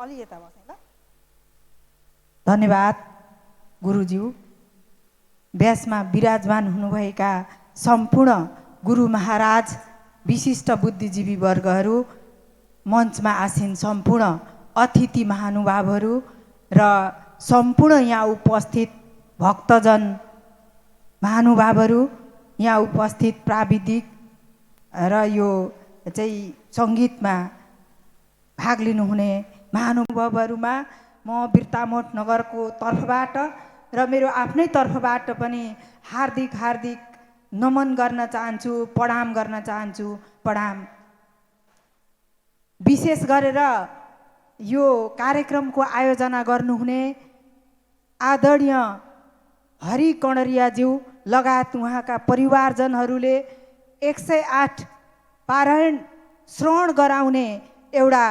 अलि यता बसेँ ल। धन्यवाद गुरुज्यू। व्यासमा विराजमान हुनुभएका सम्पूर्ण गुरु महाराज, विशिष्ट बुद्धिजीवी वर्गहरू, मञ्चमा आसीन सम्पूर्ण अतिथि महानुभावहरू र सम्पूर्ण यहाँ उपस्थित भक्तजन महानुभावहरू, यहाँ उपस्थित प्राविधिक र यो चाहिँ सङ्गीतमा भाग लिनुहुने महानुभावहरूमा म बिर्तामोट नगरको तर्फबाट र मेरो आफ्नै तर्फबाट पनि हार्दिक हार्दिक नमन गर्न चाहन्छु, प्रणाम गर्न चाहन्छु। प्रणाम। विशेष गरेर यो कार्यक्रमको आयोजना गर्नुहुने आदरणीय हरि कणरियाज्यू लगायत उहाँका परिवारजनहरूले 108 पारायण श्रवण गराउने एउटा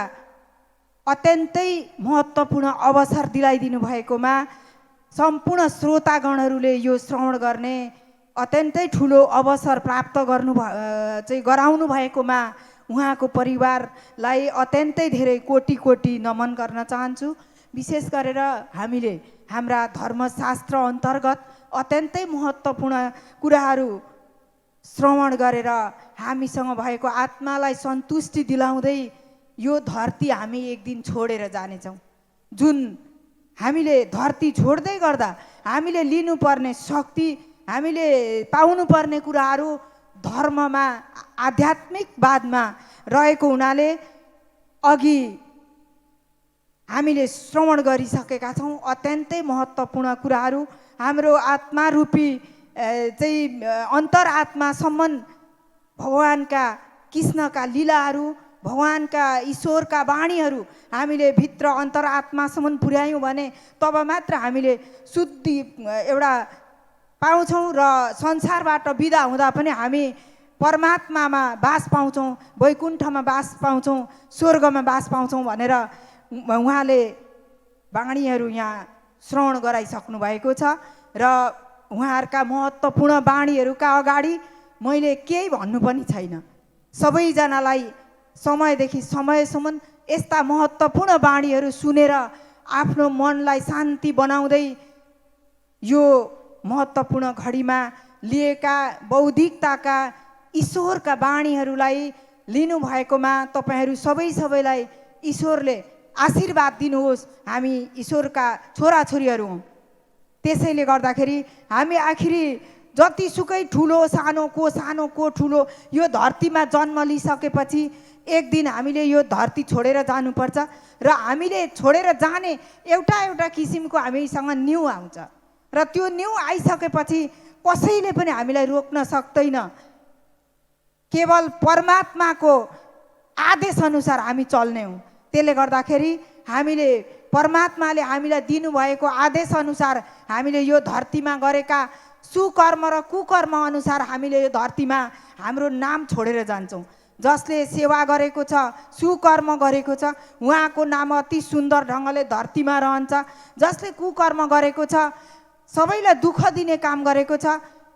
अत्यन्तै महत्त्वपूर्ण अवसर दिलाइदिनु भएकोमा सम्पूर्ण श्रोतागणहरूले यो श्रवण गर्ने अत्यन्तै ठुलो अवसर प्राप्त गराउनु भएकोमा उहाँको परिवारलाई अत्यन्तै धेरै कोटि कोटि नमन गर्न चाहन्छु। विशेष गरेर हामीले हाम्रा धर्मशास्त्र अन्तर्गत अत्यन्तै महत्त्वपूर्ण कुराहरू श्रवण गरेर हामीसँग भएको आत्मालाई सन्तुष्टि दिलाउँदै यो धरती हामी एक दिन छोडेर जानेछौँ। जुन हामीले धरती छोड्दै गर्दा हामीले लिनुपर्ने शक्ति, हामीले पाउनुपर्ने कुराहरू धर्ममा, आध्यात्मिकवादमा रहेको हुनाले अघि हामीले श्रवण गरिसकेका छौँ। अत्यन्तै महत्त्वपूर्ण कुराहरू हाम्रो आत्मारूपी चाहिँ अन्तरात्मासम्म भगवानका कृष्णका लीलाहरू, भगवानका ईश्वरका वाणीहरू हामीले भित्र अन्तरात्मासम्म पुर्यायौँ भने तब मात्र हामीले शुद्धि एउटा पाउँछौँ र संसारबाट बिदा हुँदा पनि हामी परमात्मामा बास पाउँछौँ, वैकुण्ठमा बास पाउँछौँ, स्वर्गमा बास पाउँछौँ भनेर उहाँले वाणीहरू यहाँ श्रवण गराइसक्नु भएको छ। र उहाँहरूका महत्त्वपूर्ण वाणीहरूका अगाडि मैले केही भन्नु पनि छैन। सबैजनालाई समयदेखि समयसम्म यस्ता महत्त्वपूर्ण वाणीहरू सुनेर आफ्नो मनलाई शान्ति बनाउँदै यो महत्त्वपूर्ण घडीमा लिएका बौद्धिकताका ईश्वरका वाणीहरूलाई लिनुभएकोमा तपाईँहरू सबैलाई ईश्वरले आशीर्वाद दिनुहोस्। हामी ईश्वरका छोराछोरीहरू हौँ। त्यसैले गर्दाखेरि हामी आखिरी जतिसुकै ठुलो सानो को ठुलो यो धरतीमा जन्म लिइसकेपछि एक दिन हामीले यो धरती छोडेर जानुपर्छ र हामीले छोडेर जाने एउटा किसिमको हामीसँग न्यू आउँछ र त्यो न्यू आइसकेपछि कसैले पनि हामीलाई रोक्न सक्दैन। केवल परमात्माको आदेश अनुसार हामी चल्ने हौँ। त्यसले गर्दाखेरि हामीले परमात्माले हामीलाई दिनुभएको आदेश अनुसार हामीले यो धरतीमा गरेका सुकर्म र कुकर्म अनुसार हामीले यो धरतीमा हाम्रो नाम छोडेर जान्छौँ। जसले सेवा गरेको छ, सुकर्म गरेको छ, उहाँको नाम अति सुन्दर ढङ्गले धरतीमा रहन्छ। जसले कुकर्म गरेको छ, सबैलाई दुःख दिने काम गरेको छ,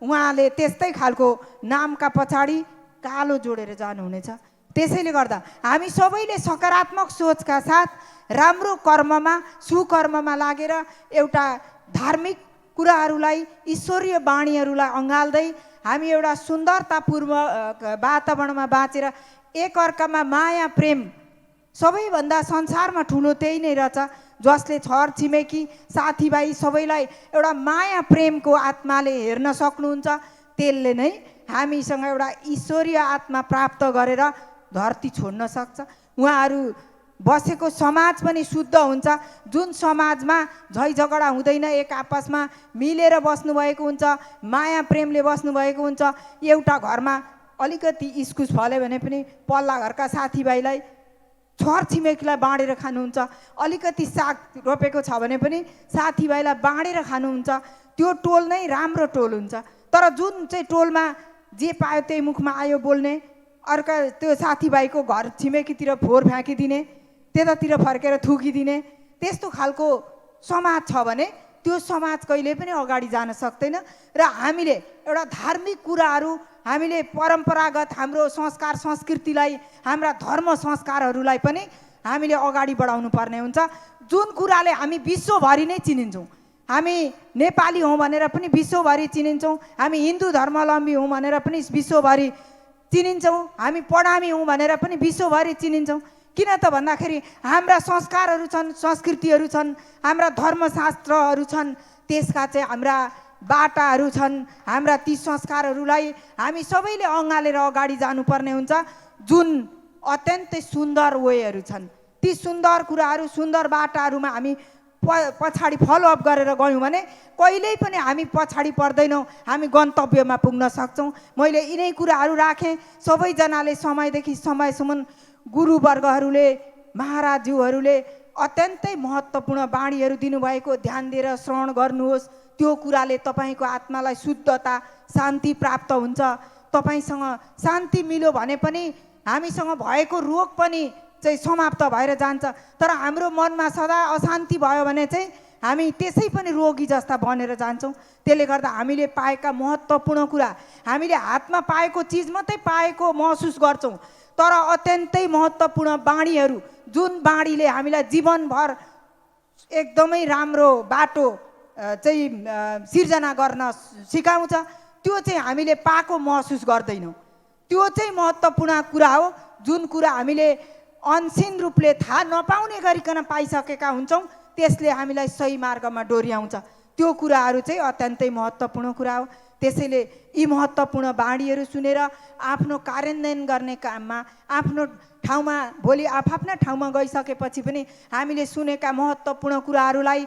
उहाँले त्यस्तै खालको नामका पछाडि कालो जोडेर जानुहुनेछ। त्यसैले गर्दा हामी सबैले सकारात्मक सोचका साथ राम्रो कर्ममा, सुकर्ममा लागेर एउटा धार्मिक कुराहरूलाई, ईश्वरीय वाणीहरूलाई अँगाल्दै हामी एउटा सुन्दरतापूर्ण वातावरणमा बाँचेर एकअर्कामा माया प्रेम, सबैभन्दा संसारमा ठुलो त्यही नै रहेछ। जसले छर छिमेकी साथीभाइ सबैलाई एउटा माया प्रेमको आत्माले हेर्न सक्नुहुन्छ, त्यसले नै हामीसँग एउटा ईश्वरीय आत्मा प्राप्त गरेर धरती छोड्न सक्छ। उहाँहरू बसेको समाज पनि शुद्ध हुन्छ। जुन समाजमा झै झगडा हुँदैन, एक आपसमा मिलेर बस्नुभएको हुन्छ, माया प्रेमले बस्नुभएको हुन्छ। एउटा घरमा अलिकति इस्कुस फल्यो भने पनि पल्ला घरका साथीभाइलाई, छर छिमेकीलाई बाँडेर खानुहुन्छ। अलिकति साग रोपेको छ भने पनि साथीभाइलाई बाँडेर खानुहुन्छ। त्यो टोल नै राम्रो टोल हुन्छ। तर जुन चाहिँ टोलमा जे पायो त्यही मुखमा आयो बोल्ने, अर्का त्यो साथीभाइको घर छिमेकीतिर फोहोर फ्याँकिदिने, त्यतातिर फर्केर थुकिदिने, त्यस्तो खालको समाज छ भने त्यो समाज कहिले पनि अगाडि जान सक्दैन। र हामीले एउटा धार्मिक कुराहरू, हामीले परम्परागत हाम्रो संस्कार संस्कृतिलाई, हाम्रा धर्म संस्कारहरूलाई पनि हामीले अगाडि बढाउनु पर्ने हुन्छ। जुन कुराले हामी विश्वभरि नै चिनिन्छौँ, हामी नेपाली हौँ भनेर पनि विश्वभरि चिनिन्छौँ, हामी हिन्दू धर्मावलम्बी हौँ भनेर पनि विश्वभरि चिनिन्छौँ, हामी पढामी हौँ भनेर पनि विश्वभरि चिनिन्छौँ। किन त भन्दाखेरि हाम्रा संस्कारहरू छन्, संस्कृतिहरू छन्, हाम्रा धर्मशास्त्रहरू छन्, त्यसका चाहिँ हाम्रा बाटाहरू छन्। हाम्रा ती संस्कारहरूलाई हामी सबैले अँगालेर अगाडि जानुपर्ने हुन्छ। जुन अत्यन्तै सुन्दर वेहरू छन्, ती सुन्दर कुराहरू, सुन्दर बाटाहरूमा हामी पछाडि फलोअप गरेर गयौँ भने कहिल्यै पनि हामी पछाडि पर्दैनौँ, हामी गन्तव्यमा पुग्न सक्छौँ। मैले यिनै कुराहरू राखेँ। सबैजनाले समयदेखि समयसम्म गुरुवर्गहरूले, महाराजज्यूहरूले अत्यन्तै महत्त्वपूर्ण बाणीहरू दिनुभएको ध्यान दिएर श्रवण गर्नुहोस्। त्यो कुराले तपाईँको आत्मालाई शुद्धता, शान्ति प्राप्त हुन्छ। तपाईँसँग शान्ति मिल्यो भने पनि हामीसँग भएको रोग पनि चाहिँ समाप्त भएर जान्छ। तर हाम्रो मनमा सदा अशान्ति भयो भने चाहिँ हामी त्यसै पनि रोगी जस्ता बनेर जान्छौँ। त्यसले गर्दा हामीले पाएका महत्त्वपूर्ण कुरा, हामीले हातमा पाएको चिज मात्रै पाएको महसुस गर्छौँ, तर अत्यन्तै महत्त्वपूर्ण बाणीहरू, जुन बाणीले हामीलाई जीवनभर एकदमै राम्रो बाटो चाहिँ सिर्जना गर्न सिकाउँछ, त्यो चाहिँ हामीले पाएको महसुस गर्दैनौँ। त्यो चाहिँ महत्त्वपूर्ण कुरा हो। जुन कुरा हामीले अनसिन रूपले थाहा नपाउने गरिकन पाइसकेका हुन्छौँ, त्यसले हामीलाई सही मार्गमा डोर्याउँछ। त्यो कुराहरू चाहिँ अत्यन्तै महत्त्वपूर्ण कुरा हो। त्यसैले यी महत्त्वपूर्ण बाणीहरू सुनेर आफ्नो कार्यान्वयन गर्ने काममा, आफ्नो ठाउँमा, भोलि आफ्ना ठाउँमा गइसकेपछि पनि हामीले सुनेका महत्त्वपूर्ण कुराहरूलाई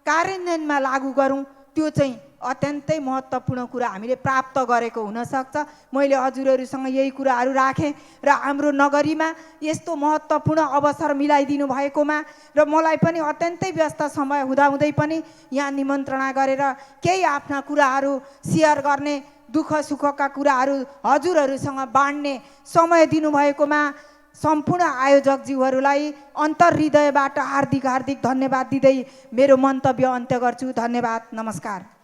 कार्यान्वयनमा लागू गरौँ। त्यो चाहिँ अत्यन्तै महत्त्वपूर्ण कुरा हामीले प्राप्त गरेको हुनसक्छ। मैले हजुरहरूसँग यही कुराहरू राखेँ र हाम्रो नगरीमा यस्तो महत्त्वपूर्ण अवसर मिलाइदिनु भएकोमा र मलाई पनि अत्यन्तै व्यस्त समय हुँदाहुँदै पनि यहाँ निमन्त्रणा गरेर केही आफ्ना कुराहरू सेयर गर्ने, दुःख सुखका कुराहरू हजुरहरूसँग बाँड्ने समय दिनुभएकोमा सम्पूर्ण आयोजकज्यूहरूलाई अन्तर्हृदयबाट हार्दिक हार्दिक धन्यवाद दिँदै मेरो मन्तव्य अन्त्य गर्छु। धन्यवाद, नमस्कार।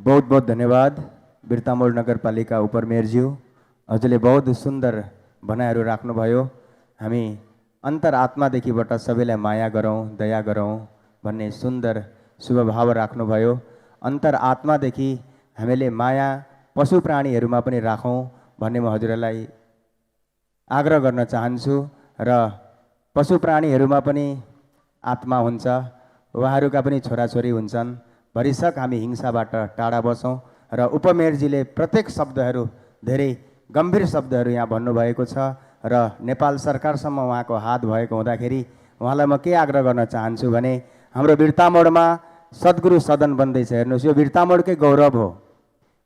बहुत बहुत धन्यवाद बिर्तामोड नगरपालिका उपमेयरज्यू, हजुरले बहुत सुन्दर भनाइहरू राख्नुभयो। हामी अन्तरआत्मादेखिबाट सबैलाई माया गरौँ, दया गरौँ भन्ने सुन्दर शुभभाव राख्नुभयो। अन्तरआत्मादेखि हामीले माया पशु प्राणीहरूमा पनि राखौँ भन्ने म हजुरलाई आग्रह गर्न चाहन्छु। र पशु प्राणीहरूमा पनि आत्मा हुन्छ, उहाँहरूका पनि छोराछोरी हुन्छन्। भरिसक हामी हिंसाबाट टाढा बसौँ। र उपमेयरजीले प्रत्येक शब्दहरू, धेरै गम्भीर शब्दहरू यहाँ भन्नुभएको छ र नेपाल सरकारसम्म उहाँको हात भएको हुँदाखेरि उहाँलाई म के आग्रह गर्न चाहन्छु भने हाम्रो बिर्तामोडमा सद्गुरु सदन बन्दैछ। हेर्नुहोस्, यो बिर्तामोडकै गौरव हो।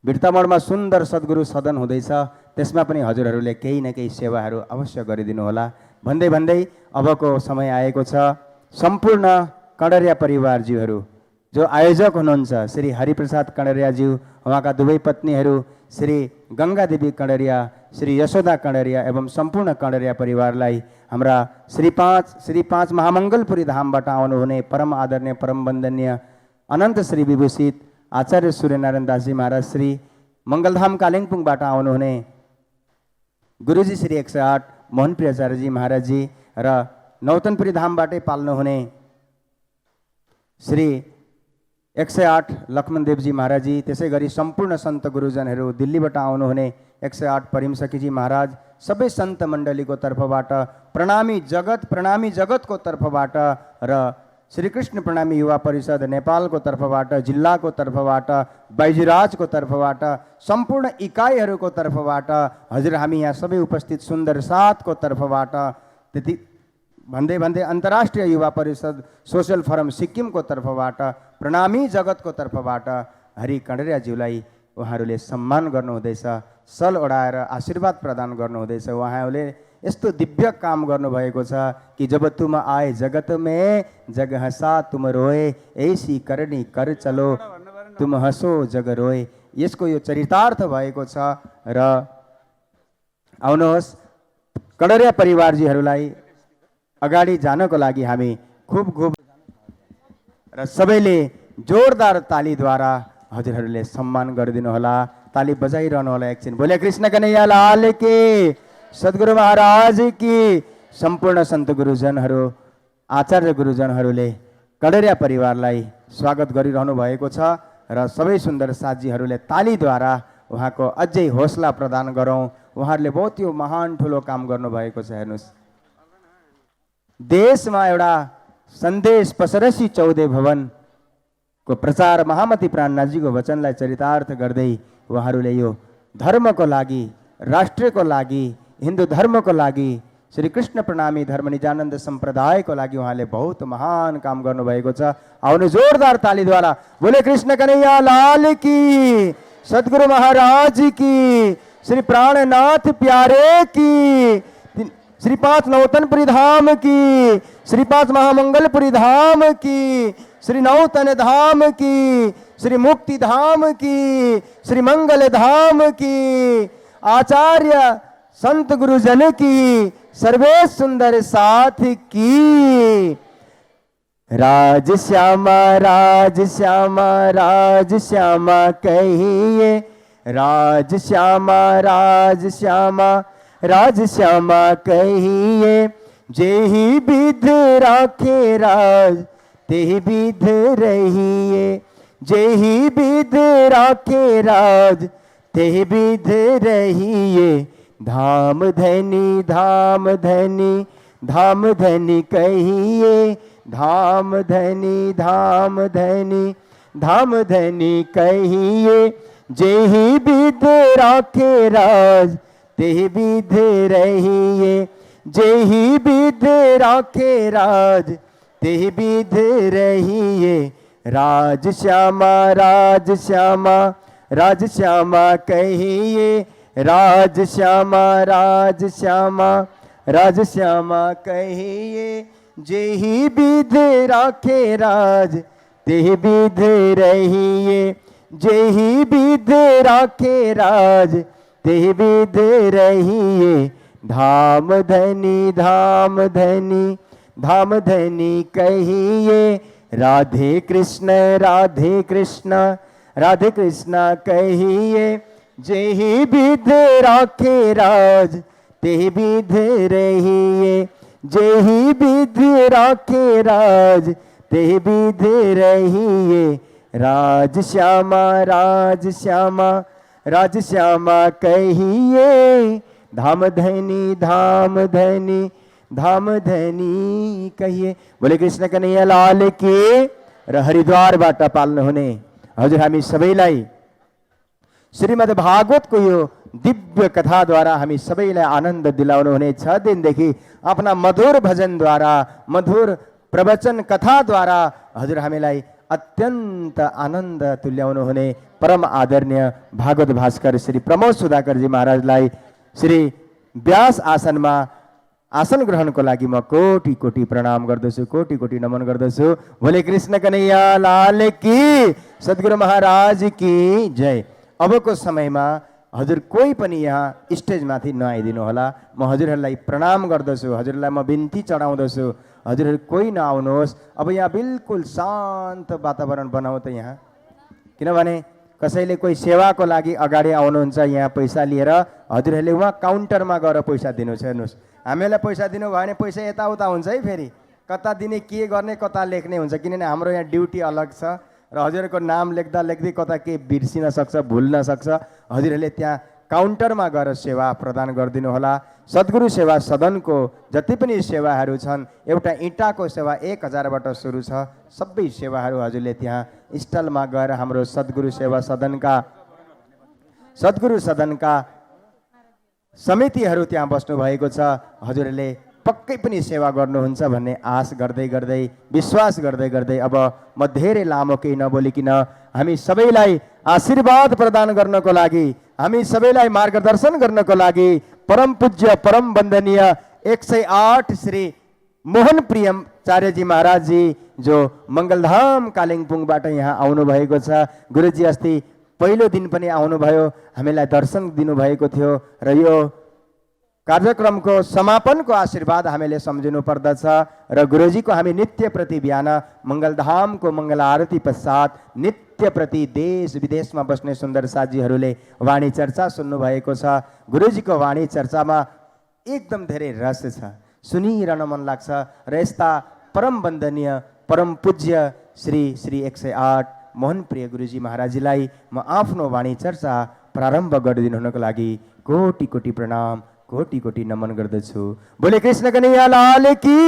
बिर्तामोडमा सुन्दर सद्गुरु सदन हुँदैछ, त्यसमा पनि हजुरहरूले केही न केही सेवाहरू अवश्य गरिदिनु होला भन्दै भन्दै अबको समय आएको छ। सम्पूर्ण कणरिया परिवारज्यूहरू, जो आयोजक हुनुहुन्छ श्री हरिप्रसाद कणरियाज्यू, उहाँका दुवै पत्नीहरू श्री गङ्गादेवी कणरिया, श्री यशोदा कणरिया एवं सम्पूर्ण कणरिया परिवारलाई हाम्रा श्री पाँच महामङ्गलपुरी धामबाट आउनुहुने परम आदरणीय परम वन्दनीय अनन्त श्री विभूषित आचार्य सूर्यनारायण दासजी महाराज, श्री मङ्गलधाम कालिम्पोङबाट आउनुहुने गुरुजी श्री 108 मोहनप्रिय आचार्यजी महाराजजी र नौतनपुरी धामबाटै पाल्नुहुने श्री 108 लक्ष्मणदेवजी महाराजजी, त्यसै गरी सम्पूर्ण सन्त गुरुजनहरू, दिल्लीबाट आउनुहुने 108 परिमसखीजी महाराज, सबै सन्त मण्डलीको तर्फबाट प्रणामी जगतको तर्फबाट र श्रीकृष्ण प्रणामी युवा परिषद नेपालको तर्फबाट, जिल्लाको तर्फबाट, बाइजुराजको तर्फबाट, सम्पूर्ण इकाइहरूको तर्फबाट, हजुर हामी यहाँ सबै उपस्थित सुन्दर साथको तर्फबाट, त्यति भन्दै भन्दै अन्तर्राष्ट्रिय युवा परिषद सोसल फोरम सिक्किमको तर्फबाट, प्रणामी जगतको तर्फबाट हरि कणरियाज्यूलाई उहाँहरूले सम्मान गर्नुहुँदैछ, सल ओढाएर आशीर्वाद प्रदान गर्नुहुँदैछ। उहाँहरूले यस्तो दिव्य काम गर्नुभएको छ कि जब तुम आए जगत में जग हँसा तुम रोए, ऐसी करनी कर चलो तुम हँसो जग रोए। यसको यो चरितार्थ भएको छ। र आउनुहोस्, कणरिया परिवारजीहरूलाई अगाडि जानको लागि हामी खूब र सबैले जोरदार तालीद्वारा हजुरहरूले सम्मान गरिदिनु होला। ताली बजाइरहनु होला एकछिन। बोले कृष्ण कन्हैया लाल की, सद्गुरु महाराज की। सम्पूर्ण सन्त गुरुजनहरू, आचार्य गुरुजनहरूले कडेरिया परिवारलाई स्वागत गरिरहनु भएको छ र सबै सुन्दर साथीहरूले तालीद्वारा उहाँको अझै हौसला प्रदान गरौँ। उहाँहरूले बहुत यो महान ठुलो काम गर्नुभएको छ। हेर्नुहोस्, देशमा एउटा सन्देश पसरसी चौधे भवनको प्रचार महामती प्राणनाथजीको वचनलाई चरितार्थ गर्दै उहाँहरूले यो धर्मको लागि, राष्ट्रको लागि, हिन्दू धर्मको लागि, श्री कृष्ण प्रणामी धर्म निजानन्द सम्प्रदायको लागि उहाँले बहुत महान काम गर्नुभएको छ। आउनु जोरदार तालीद्वारा बोले कृष्ण कन्हैया लाल की, सद्गुरु महाराज की, श्री प्राणनाथ प्यारे की, श्री पांच नौतनपुरी धाम की, श्री पांच महामंगलपुरी धाम की, श्री नौतन धाम की, श्री मुक्ति धाम की, श्री मंगल धाम की, आचार्य संत गुरुजन की, सर्वे सुंदर साथ की। राज श्यामा राज श्यामा राज श्यामा कहिए, राज श्यामा राज श्यामा राज श्यामा कहिए, जेहि विध राखे राज तेहि विध रहिए, जेहि विध राखे राज तेहि विध रहिए। धाम धनी धाम धनी धाम धनी कहिए, धाम धनी धाम धनी धाम धनी कहिए, जेहि विध राखे राज तेहि विध रहिए, जेहि विध राखे राज तेहि विध रहिए। राज श्यामा राज श्यामा राज श्यामा कहिए, राज श्यामा राज श्यामा राज श्यामा कहिए, जेहि विध राखे राज तेहि विध रहिए, जेहि विध राखे राज तेहि विध रहिए। धाम धनी धाम धनी धाम धनी कहिए, राधे कृष्ण राधे कृष्ण राधे कृष्ण कहिए, जेहि विध राखे राज तेहि विध रहिए, जेहि विध राखे राज तेहि विध रहिए। राज श्यामा राज श्यामा राज श्यामा कहिए, धाम धनी धाम धनी धाम धनी कहिए। बोले कृष्ण कन्हैया लाल के। र हरिद्वारबाट पाल्नु हुने हजुर हामी सबैलाई श्रीमद् भागवतको यो दिव्य कथाद्वारा हामी सबैलाई आनन्द दिलाउनु हुने 6 दिनदेखि आफ्ना मधुर भजनद्वारा, मधुर प्रवचन कथाद्वारा हजुर हामीलाई अत्यन्त आनन्द तुल्याउनु हुने परम आदरणीय भागवत भास्कर श्री प्रमोद सुधाकरजी महाराजलाई श्री व्यास आसनमा आसन ग्रहणको लागि म कोटि कोटि प्रणाम गर्दछु, कोटि कोटि नमन गर्दछु। भोले कृष्ण कन्हैया लाल की, सद्गुरु महाराज की जय। अबको समयमा हजुर कोही पनि यहाँ स्टेजमाथि नआइदिनु होला। म हजुरहरूलाई प्रणाम गर्दछु, हजुरलाई म बिन्ती चढाउँदछु, हजुरहरू कोही नआउनुहोस्। अब यहाँ बिल्कुल शान्त वातावरण बनाऊ त यहाँ, किनभने कसैले कोही सेवाको लागि अगाडि आउनुहुन्छ यहाँ पैसा लिएर, हजुरहरूले उहाँ काउन्टरमा गएर पैसा दिनुहोस्। हेर्नुहोस्, हामीलाई पैसा दिनु भयो भने पैसा यताउता हुन्छ है, फेरि कता दिने, के गर्ने, कता लेख्ने हुन्छ, किनभने हाम्रो यहाँ ड्युटी अलग छ र हजुरहरूको नाम लेख्दा लेख्दै कता के बिर्सिन सक्छ, भुल्न सक्छ। हजुरहरूले त्यहाँ काउन्टरमा गएर सेवा प्रदान गरिदिनु होला। सद्गुरु सेवा सदनको जति पनि सेवाहरू छन्, एउटा इँटाको सेवा 1000बाट सुरु छ। सबै सेवाहरू हजुरले त्यहाँ स्टलमा गएर हाम्रो सद्गुरु सेवा सद्गुरु सदनका समितिहरू त्यहाँ बस्नु भएको छ। हजुरहरूले पक्कै पनि सेवा गर्नुहुन्छ भन्ने आश गर्दै गर्दै, विश्वास गर्दै गर्दै अब म धेरै लामो केही नबोलिकन हामी सबैलाई आशीर्वाद प्रदान गर्नको लागि, हामी सबैलाई मार्गदर्शन गर्नको लागि परम पूज्य परम वन्दनीय 108 श्री मोहन प्रियमचार्यजी महाराजजी जो मङ्गलधाम कालिम्पोङबाट यहाँ आउनुभएको छ। गुरुजी अस्ति पहिलो दिन पनि आउनुभयो, हामीलाई दर्शन दिनुभएको थियो र यो कार्यक्रमको समापनको आशीर्वाद हामीले सम्झिनु पर्दछ। र गुरुजीको हामी नित्य प्रति बिहान मङ्गलधामको मङ्गल आरती पश्चात नित्य प्रति देश विदेशमा बस्ने सुन्दर साथीहरूले वाणी चर्चा सुन्नुभएको छ। गुरुजीको वाणी चर्चामा एकदम धेरै रहस्य छ, सुनिरहन मन लाग्छ र यस्ता परम वन्दनीय परम पूज्य श्री श्री 108 मोहन प्रिय गुरुजी महाराजीलाई म आफ्नो वाणी चर्चा प्रारम्भ गरिदिनु हुनको लागि कोटि कोटि प्रणाम, कोटि कोटि नमन गर्दछु। बोले कृष्ण कन्हैया लाल की।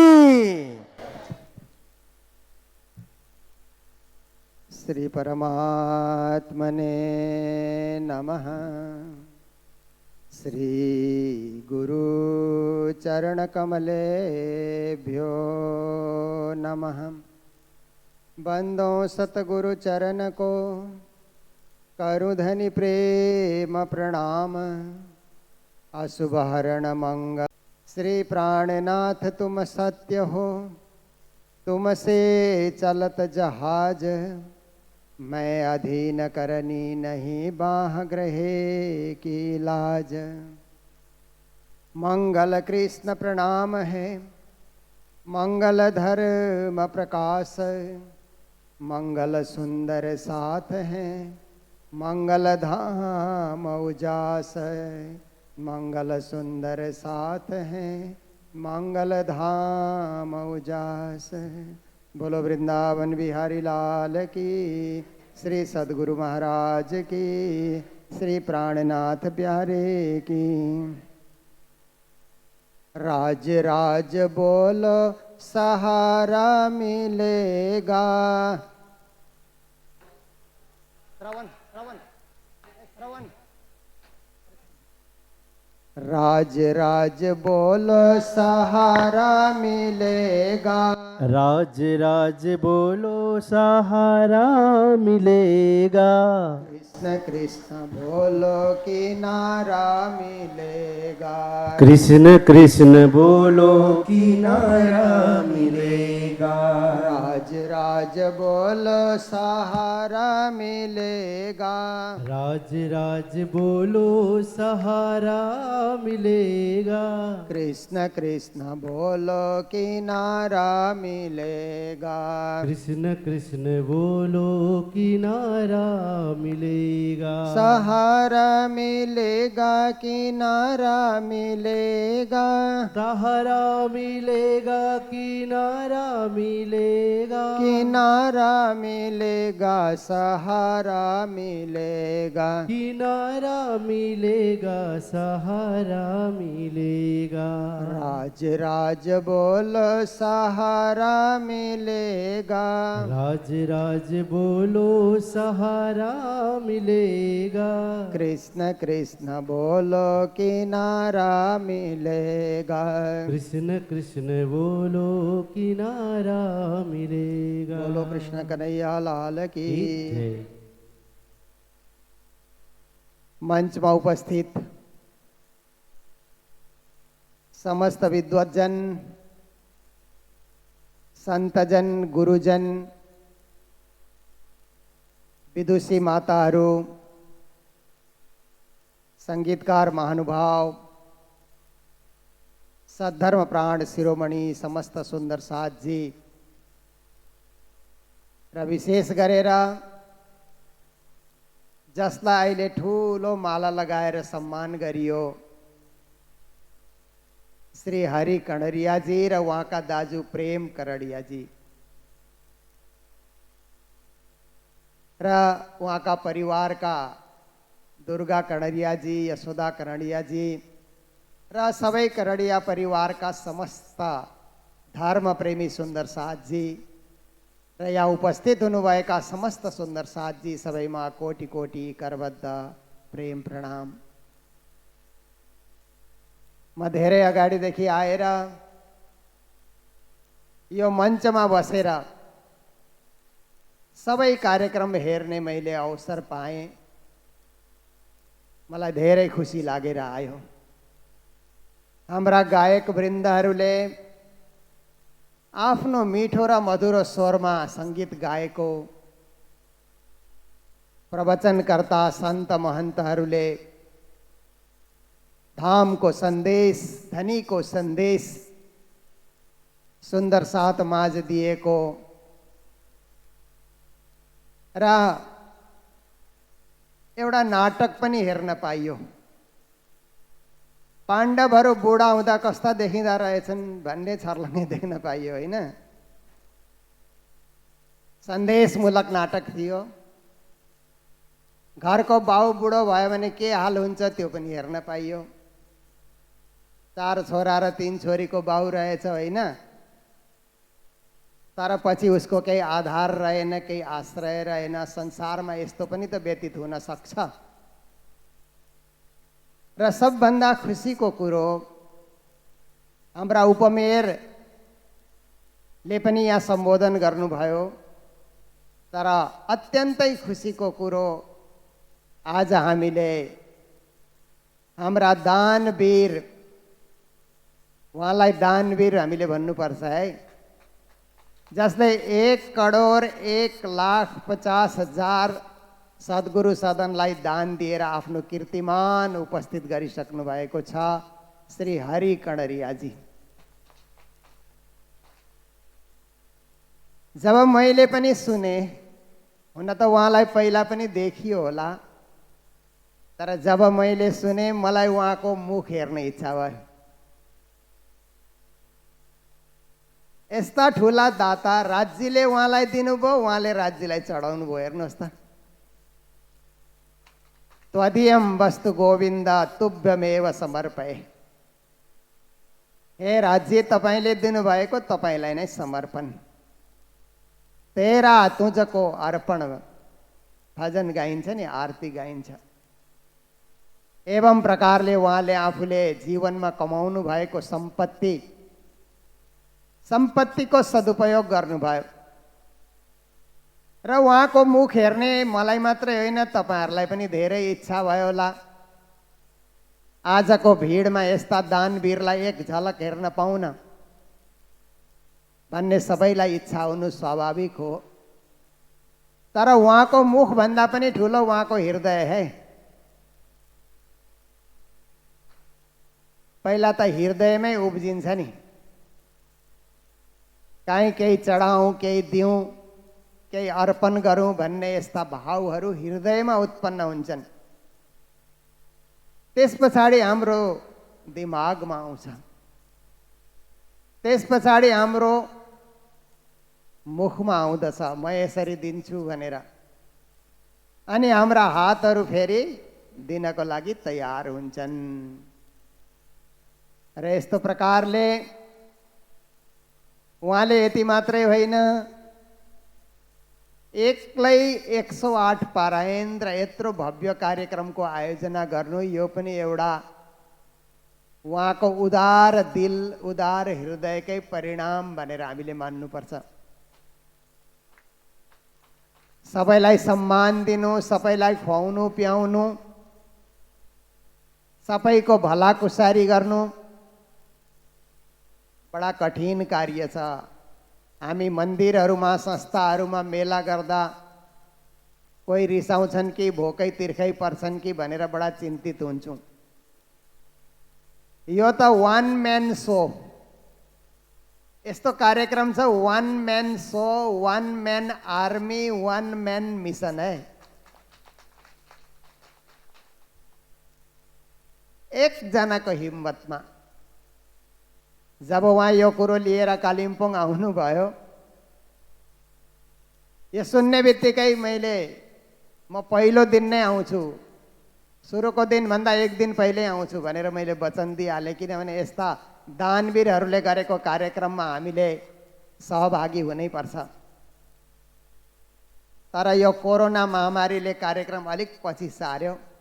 श्री परमात्मने नमः। श्री गुरु चरण कमलेभ्यो नमः। बंदो सतगुरु चरण को करु धनि प्रेम प्रणाम। अशुभ हरण मंगल श्री प्राणनाथ तुम सत्य हो, तुमसे चलत जहाज। मैं अधीन करनी नहीं बाह ग्रहे की लाज। मंगल कृष्ण प्रणाम है, मंगल धर्म प्रकाश। मंगल सुंदर साथ है, मंगल धाम उजास। मंगल सुंदर साथ है, मंगल धाम उजास। बोलो वृंदावन बिहारी लाल की, श्री सद्गुरु महाराज की, श्री प्राणनाथ प्यारे की। राज राज बोलो सहारा मिलेगा। श्रवण श्रवण श्रवण। राज राज बोलो सहारा मिलेगा। राज राज बोलो सहारा मिलेगा। कृष्ण कृष्ण बोलो किनारा मिलेगा। कृष्ण कृष्ण बोलो किनारा मिलेगा। राज राज बोलो सहारा मिलेगा। राज राज बोलो सहारा मिलेगा। कृष्ण कृष्ण बोलो किनारा मिलेगा। कृष्ण कृष्ण बोलो किनारा मिलेगा। सहारा मिलेगा किनारा मिलेगा। सहारा मिलेगा किनारा मिलेगा। किनारा मिलेगा सहारा मिलेगा। किनारा मिलेगा सहारा मिलेगा। राज राज बोलो सहारा मिलेगा। राज राज बोलो सहारा मिलेगा। कृष्ण कृष्ण बोलो किनारा मिलेगा। कृष्ण कृष्ण बोलो किनारा मिलेगा। बोलो कृष्ण कन्हैया लाल की। जय। मंच में उपस्थित समस्त विद्वज्जन, संतजन, गुरुजन, विदुषी माताहरू, संगीतकार महानुभाव, सद्धर्म प्राण शिरोमणि समस्त सुंदर साथजी र विशेष गरेर जसलाई अहिले ठुलो माला लगाएर सम्मान गरियो श्री हरि कणरियाजी र उहाँका दाजु प्रेम करडियाजी र उहाँका परिवारका दुर्गा कणरियाजी, यशोदा कणरियाजी र सबै करडिया परिवारका समस्त धर्म प्रेमी सुन्दर साथजी र यहाँ उपस्थित हुनुभएका समस्त सुन्दर साथजी सबैमा कोटि कोटि करबद्ध प्रेम प्रणाम। म धेरै अगाडिदेखि आएर यो मञ्चमा बसेर सबै कार्यक्रम हेर्ने मैले अवसर पाएँ। मलाई धेरै खुसी लागेर आयो। हाम्रा गायक वृन्दहरूले आफ्नो मिठो र मधुरो स्वरमा सङ्गीत गाएको, प्रवचनकर्ता सन्त महन्तहरूले धामको सन्देश, धनीको सन्देश सुन्दर साथ माझ दिएको र एउटा नाटक पनि हेर्न पाइयो। पाण्डवहरू बुढा हुँदा कस्ता देखिँदा रहेछन् भन्ने छर्लङ्गै देख्न पाइयो होइन। सन्देशमूलक नाटक थियो। घरको बाउ बुढो भयो भने के हाल हुन्छ त्यो पनि हेर्न पाइयो। 4 छोरा र 3 छोरीको बाउ रहेछ होइन, तर पछि उसको केही आधार रहेन, केही आश्रय रहेन। संसारमा यस्तो पनि त व्यतीत हुन सक्छ। र सबभन्दा खुसीको कुरो हाम्रा उपमेयरले पनि यहाँ सम्बोधन गर्नुभयो, तर अत्यन्तै खुसीको कुरो आज हामीले हाम्रा दानवीर, उहाँलाई दानवीर हामीले भन्नुपर्छ है, जसले 1,01,50,000 सद्गुरु सदनलाई दान दिएर आफ्नो कीर्तिमान उपस्थित गरिसक्नु भएको छ, श्री हरि कणरियाजी। जब मैले पनि सुने, हुन त उहाँलाई पहिला पनि देखियो होला, तर जब मैले सुने मलाई उहाँको मुख हेर्ने इच्छा भयो। यस्ता ठुला दाता राज्यले उहाँलाई दिनुभयो, उहाँले राज्यलाई चढाउनु भयो। हेर्नुहोस् त, त्वदीयं वस्तु गोविन्द तुभ्यमेव समर्पये। हे राज्य, तपाईँले दिनुभएको तपाईँलाई नै समर्पण। तेरा तुझको अर्पण भजन गाइन्छ नि, आरती गाइन्छ। एवं प्रकारले उहाँले आफूले जीवनमा कमाउनु भएको सम्पत्तिको सदुपयोग गर्नुभयो। र उहाँको मुख हेर्ने मलाई मात्रै होइन, तपाईँहरूलाई पनि धेरै इच्छा भयो होला। आजको भिडमा यस्ता दानवीरलाई एक झलक हेर्न पाउन भन्ने सबैलाई इच्छा हुनु स्वाभाविक हो। तर उहाँको मुखभन्दा पनि ठुलो उहाँको हृदय है। पहिला त हृदयमै उब्जिन्छ नि, काहीँ केही चढाउँ, केही दिउँ, केही अर्पण गरौँ भन्ने यस्ता भावहरू हृदयमा उत्पन्न हुन्छन्। त्यस पछाडि हाम्रो दिमागमा आउँछ, त्यस पछाडि हाम्रो मुखमा आउँदछ, म यसरी दिन्छु भनेर। अनि हाम्रा हातहरू फेरि दिनको लागि तयार हुन्छन्। र यस्तो प्रकारले उहाँले यति मात्रै होइन, एक्लै 108 पारायण र यत्रो भव्य कार्यक्रमको आयोजना गर्नु, यो पनि एउटा उहाँको उदार दिल, उदार हृदयकै परिणाम भनेर हामीले मान्नुपर्छ। सबैलाई सम्मान दिनु, सबैलाई खुवाउनु पियाउनु, सबैको भलाकुसारी गर्नु बडा कठिन कार्य छ। हामी मन्दिरहरूमा, संस्थाहरूमा मेला गर्दा कोही रिसाउँछन् कि भोकै तिर्खै पर्छन् कि भनेर बडा चिन्तित हुन्छौँ। यो त 1 म्यान सो, यस्तो कार्यक्रम छ 1 man so, 1 man army, 1 man mission है। एकजनाको हिम्मतमा जब उहाँ यो कुरो लिएर कालिम्पोङ आउनुभयो, यो सुन्ने बित्तिकै म पहिलो दिन नै आउँछु, सुरुको दिनभन्दा 1 दिन पहिल्यै आउँछु भनेर मैले वचन दिइहालेँ। किनभने यस्ता दानवीरहरूले गरेको कार्यक्रममा हामीले सहभागी हुनैपर्छ। तर यो कोरोना महामारीले कार्यक्रम अलिक पछि सार्यो।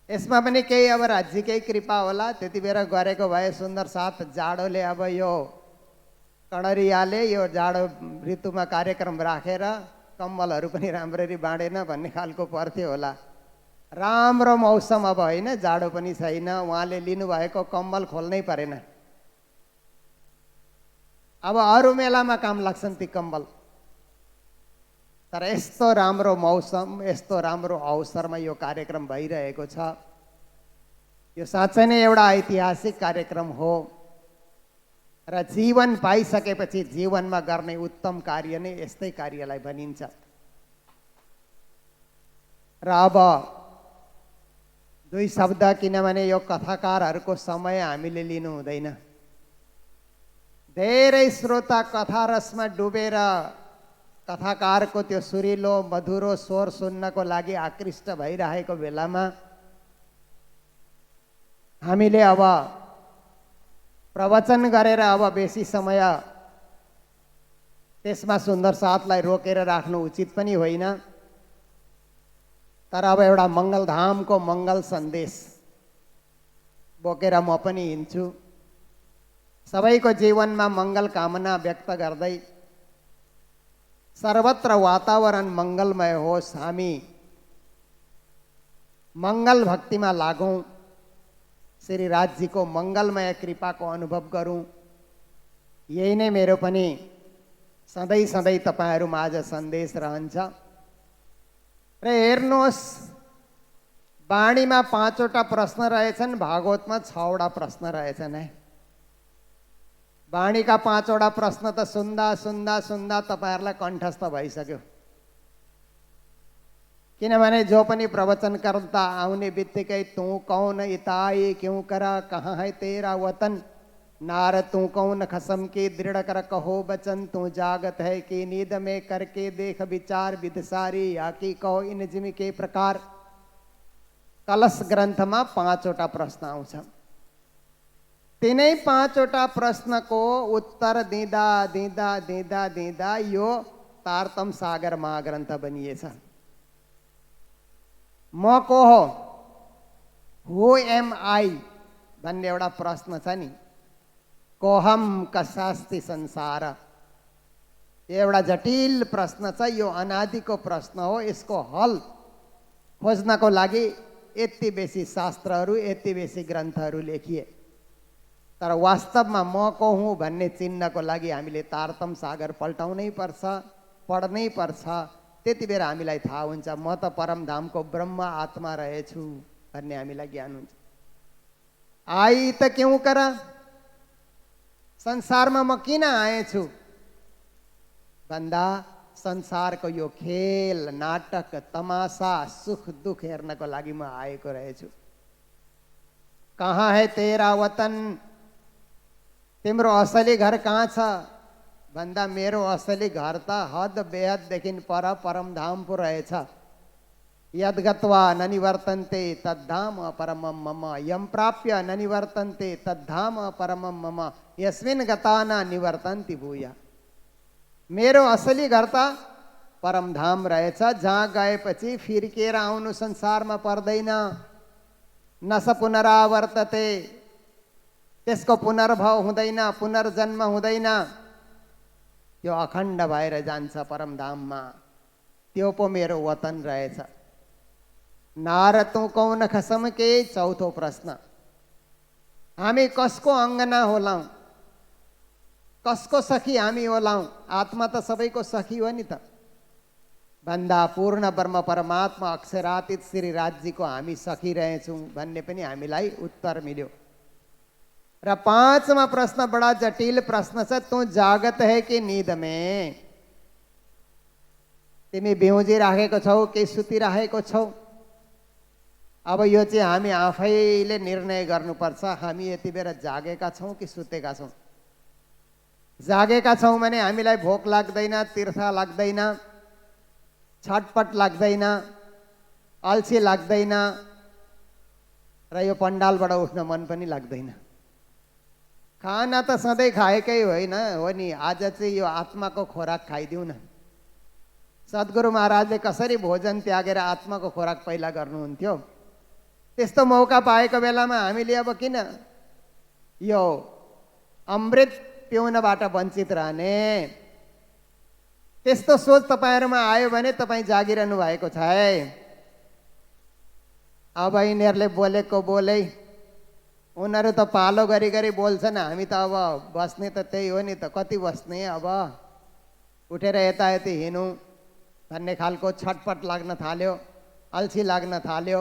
यसमा पनि केही अब राज्यकै कृपा होला। त्यति बेर गरेको भए सुन्दर साथ जाडोले अब यो कणरियाले यो जाडो ऋतुमा कार्यक्रम राखेर कम्बलहरू पनि राम्ररी बाँडेन भन्ने खालको पर्थ्यो होला। राम्रो मौसम अब होइन, जाडो पनि छैन, उहाँले लिनुभएको कम्बल खोल्नै परेन। अब अरू मेलामा काम लाग्छन् ती कम्बल। तर यस्तो राम्रो मौसम, यस्तो राम्रो अवसरमा यो कार्यक्रम भइरहेको छ। यो साँच्चै नै एउटा ऐतिहासिक कार्यक्रम हो र जीवन पाइसकेपछि जीवनमा गर्ने उत्तम कार्य नै यस्तै कार्यलाई भनिन्छ। र अब दुई शब्द, किनभने यो कथाकारहरूको समय हामीले लिनु हुँदैन। धेरै श्रोता कथा रसमा डुबेर कथाकारको त्यो सुरिलो मधुरो स्वर सुन्नको लागि आकृष्ट भइरहेको बेलामा हामीले अब प्रवचन गरेर अब बेसी समय त्यसमा सुन्दर साथलाई रोकेर राख्नु उचित पनि होइन। तर अब एउटा मङ्गलधामको मङ्गल सन्देश बोकेर म पनि हिँड्छु। सबैको जीवनमा मङ्गल कामना व्यक्त गर्दै सर्वत्र वातावरण मङ्गलमय होस्, हामी मङ्गल भक्तिमा लागौँ, श्री राजजीको मङ्गलमय कृपाको अनुभव गरौँ। यही नै मेरो पनि सधैँ सधैँ तपाईँहरू माझ सन्देश रहन्छ। र हेर्नुहोस्, वाणीमा 5 वटा प्रश्न रहेछन्, भागवतमा 6 वटा प्रश्न रहेछन् है। वाणीका 5 वटा प्रश्न त सुन्दा सुन्दा सुन्दा तपाईँहरूलाई कण्ठस्थ भइसक्यो। किनभने जो पनि प्रवचनकर्ता आउने बित्तिकै तू कौन इताई क्यों करा, कहाँ है तेरा वतन, नार तू कौन खसम के दृढ़ कर कहो बचन, तू जागत है कि नींद में करके देख विचार, विदसारी या कि कहो इन जिम के प्रकार। कलश ग्रन्थमा 5 वटा प्रश्न आउँछ। तिनै 5 वटा प्रश्नको उत्तर दिँदा दिँदा दिँदा दिँदा यो तारतम सागर महाग्रन्थ बनिएछ। म को हो, हु एम आई भन्ने एउटा प्रश्न छ नि, कोहम कसास्ति संसार, एउटा जटिल प्रश्न छ। यो अनादिको प्रश्न हो। यसको हल खोज्नको लागि यति बेसी शास्त्रहरू, यति बेसी ग्रन्थहरू लेखिए। तर वास्तवमा म को हुँ भन्ने चिन्हको लागि हामीले तारतम सागर पल्टाउनै पर्छ, पढ्नै पर्छ। त्यति बेर हामीलाई थाहा हुन्छ म त परमधामको ब्रह्म आत्मा रहेछु भन्ने हामीलाई ज्ञान हुन्छ। आई त क्यों करा, संसारमा म किन आएछु भन्दा संसारको यो खेल, नाटक, तमासा, सुख दुख हेर्नको लागि म आएको रहेछु। कहाँ है तेरा वतन, तिम्रो असली घर कहाँ छ भन्दा मेरो असली घर त हद बेहददेखि पर परमधाम पो रहेछ। यद गत्वा न निवर्तन्ते तद्धाम परमं मम, यम प्राप्य न निवर्तन्ते तद्धाम परमं मम, यस्मिन् गता न निवर्तन्ति भूया। मेरो असली घर त परमधाम रहेछ, जहाँ गएपछि फिर्केर आउनु संसारमा पर्दैन। न स पुनरावर्तते, त्यसको पुनर्भव हुँदैन, पुनर्जन्म हुँदैन। त्यो अखण्ड भएर जान्छ परमधाममा। त्यो पो मेरो वतन रहेछ। नार तू कौन खसम के, चौथो प्रश्न, हामी कसको अङ्गना होलाौँ, कसको सखी हामी होलाौँ। आत्मा त सबैको सखी हो नि त भन्दा पूर्ण ब्रह्म परमात्मा अक्षरातीत श्री राजजीको हामी सखी रहेछौँ भन्ने पनि हामीलाई उत्तर मिल्यो। र 5वां प्रश्न बडा जटिल प्रश्न छ, तू जागत है कि नींद में, तिमी बेहोजिराखेको छौ कि सुतिराखेको छौ। अब यो चाहिँ हामी आफैले निर्णय गर्नुपर्छ, हामी यति बेर जागेका छौँ कि सुतेका छौँ। जागेका छौँ भने हामीलाई भोक लाग्दैन, तीर्थ लाग्दैन, छटपट लाग्दैन, अल्छी लाग्दैन, र यो पण्डालबाट उठ्न मन पनि लाग्दैन। खाना त सधैँ खाएकै होइन हो नि, आज चाहिँ यो आत्माको खोराक खाइदिउँ न। सद्गुरु महाराजले कसरी भोजन त्यागेर आत्माको खोराक पहिला गर्नुहुन्थ्यो, त्यस्तो मौका पाएको बेलामा हामीले अब किन यो अमृत पिउनबाट वञ्चित रहने। त्यस्तो सोच तपाईँहरूमा आयो भने तपाईँ जागिरहनु भएको छ है। अब यिनीहरूले बोलेको बोलै, उनीहरू त पालो गरी गरी बोल्छन्, हामी त अब बस्ने त त्यही हो नि त, कति बस्ने, अब उठेर यतायति हिँडौँ भन्ने खालको छटपट लाग्न थाल्यो, अल्छी लाग्न थाल्यो,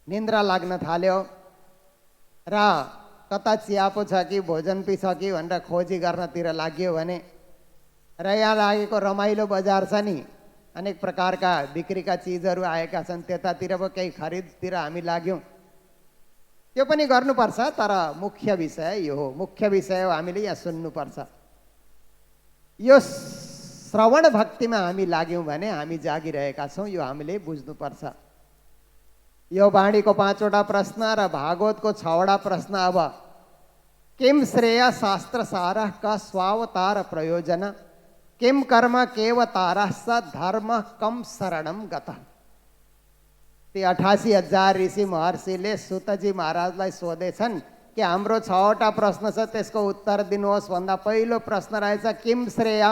निन्द्रा लाग्न थाल्यो, र कता चियापो छ कि भोजन पि छ कि भनेर खोजी गर्नतिर लाग्यो भने, र यहाँ लागेको रमाइलो बजार छ नि, अनेक प्रकारका बिक्रीका चिजहरू आएका छन्, त्यतातिर पो केही खरिदतिर हामी लाग्यौँ। त्यो पनि गर्नुपर्छ, तर मुख्य विषय यो हो, मुख्य विषय हो हामीले यहाँ सुन्नुपर्छ। यो श्रवण भक्तिमा हामी लाग्यौँ भने हामी जागिरहेका छौँ, यो हामीले बुझ्नुपर्छ। यो वाणीको 5वटा प्रश्न र भागवतको 6वटा प्रश्न। अब किम श्रेय शास्त्र सारः क स्वावतार प्रयोजन किम कर्म केवतारः स धर्म कम शरणम गतः। ती 88,000 ऋषि महर्षिले सुतजी महाराजलाई सोधेछन् कि हाम्रो 6वटा प्रश्न छ, त्यसको उत्तर दिनुहोस् भन्दा पहिलो प्रश्न रहेछ किम श्रेय,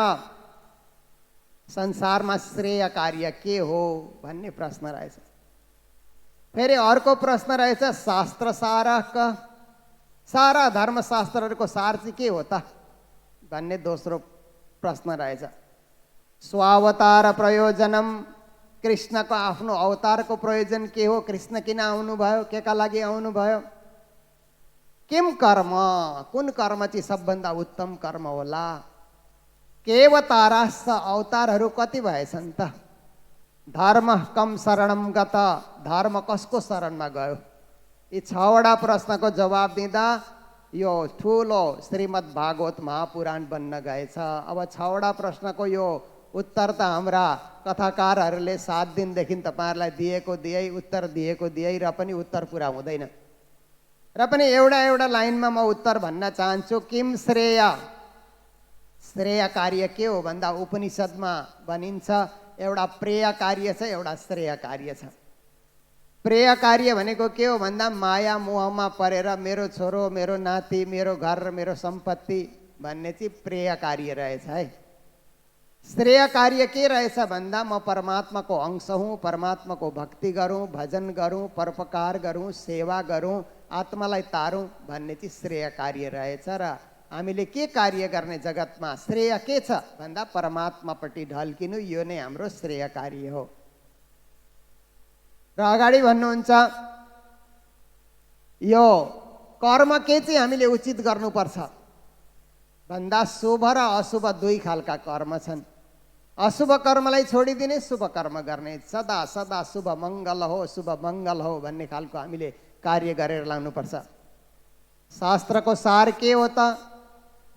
संसारमा श्रेय कार्य के हो भन्ने प्रश्न रहेछ। फेरि अर्को प्रश्न रहेछ शास्त्र सारः क, सारा धर्मशास्त्रहरूको सार चाहिँ के हो त भन्ने दोस्रो प्रश्न रहेछ। स्वावतार प्रयोजनम, कृष्णको आफ्नो अवतारको प्रयोजन के हो, कृष्ण किन आउनुभयो, के का लागि आउनुभयो। किम कर्म, कुन कर्म चाहिँ सबभन्दा उत्तम कर्म होला। केवतारः अवतारहरू कति भएछन् त। धर्म कम शरणम गत, धर्म कसको शरणमा गयो। यी 6वटा प्रश्नको जवाब दिँदा यो ठुलो श्रीमद् भागवत महापुराण बन्न गएछ। अब 6वटा प्रश्नको यो उत्तर त हाम्रा कथाकारहरूले 7 दिनदेखि तपाईँहरूलाई दिए उत्तर दिए र पनि उत्तर पुरा हुँदैन। र पनि एउटा लाइनमा म उत्तर भन्न चाहन्छु। किम श्रेय, श्रेय कार्य के हो भन्दा उपनिषदमा भनिन्छ एउटा प्रेय कार्य छ, एउटा श्रेय कार्य छ। प्रेय कार्य भनेको के हो भन्दा माया मोहमा परेर मेरो छोरो, मेरो नाति, मेरो घर, मेरो सम्पत्ति भन्ने चाहिँ प्रेय कार्य रहेछ है। श्रेय कार्य के रहेछ भन्दा म परमात्माको अंश हुँ, परमात्माको भक्ति गरौँ, भजन गरौँ, परोपकार गरौँ, सेवा गरौँ, आत्मालाई तारौँ भन्ने चाहिँ श्रेय कार्य रहेछ। र हामीले के कार्य गर्ने जगतमा श्रेय के छ भन्दा परमात्मापट्टि ढल्किनु, यो नै हाम्रो श्रेय कार्य हो। र अगाडि भन्नुहुन्छ यो कर्म के चाहिँ हामीले उचित गर्नुपर्छ भन्दा शुभ र अशुभ 2 खालका कर्म छन्। अशुभ कर्मलाई छोडिदिने, शुभ कर्म गर्ने, सदा सदा शुभ मङ्गल हो, शुभ मङ्गल हो भन्ने खालको हामीले कार्य गरेर लानुपर्छ। शास्त्रको सार के हो त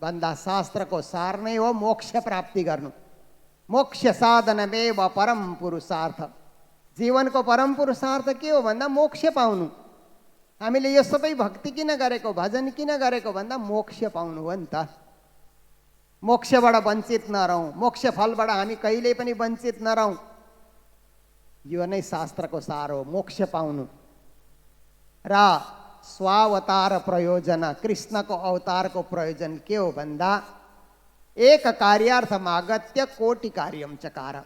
भन्दा शास्त्रको सार नै हो मोक्ष प्राप्ति गर्नु। मोक्ष साधनमेव परम पुरुषार्थ, जीवनको परम पुरुषार्थ के हो भन्दा मोक्ष पाउनु। हामीले यो सबै भक्ति किन गरेको, भजन किन गरेको भन्दा मोक्ष पाउनु हो नि त। मोक्षबाट वञ्चित नरहौँ, मोक्ष फलबाट हामी कहिल्यै पनि वञ्चित नरहौँ, यो नै शास्त्रको सार हो, मोक्ष पाउनु। र स्वावतार प्रयोजन, कृष्णको अवतारको प्रयोजन के हो भन्दा एक कार्यार्थमागत्य कोटि कार्यम चकार।